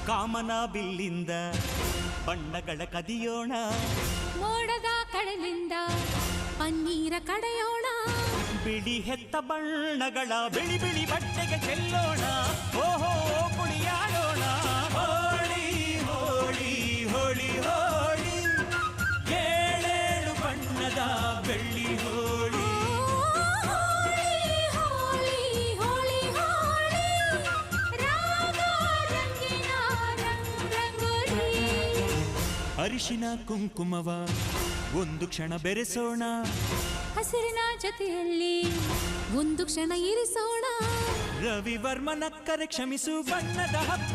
ಕಾಮನ ಬಿಲ್ಲಿಂದ ಬಣ್ಣಗಳ ಕದಿಯೋಣ, ಮೋಡದ ಕಡಲಿಂದ ಪನ್ನೀರ ಕಡೆಯೋಣ, ಬಿಳಿ ಹೆತ್ತ ಬಣ್ಣಗಳ ಬಿಳಿ ಬಿಳಿ ಬಟ್ಟೆಗೆ ಚೆಲ್ಲೋಣ, ಓಹೋ ಕುಣಿಯಾಡೋಣ. ಹೋಳಿ ಹೋಳಿ ಹೋಳಿ ಹೋಳಿ, ಏಳೇಳು ಬಣ್ಣದ ಬೆಳ್ಳಿ ಹೋಳಿ. ಅರಿಶಿನ ಕುಂಕುಮವ ಒಂದು ಕ್ಷಣ ಬೆರೆಸೋಣ, ಹಸಿರಿನ ಜೊತೆಯಲ್ಲಿ ಒಂದು ಕ್ಷಣ ಇರಿಸೋಣ. ರವಿವರ್ಮನ ಕರೆ ಕ್ಷಮಿಸು ಬಣ್ಣದ ಹಬ್ಬ.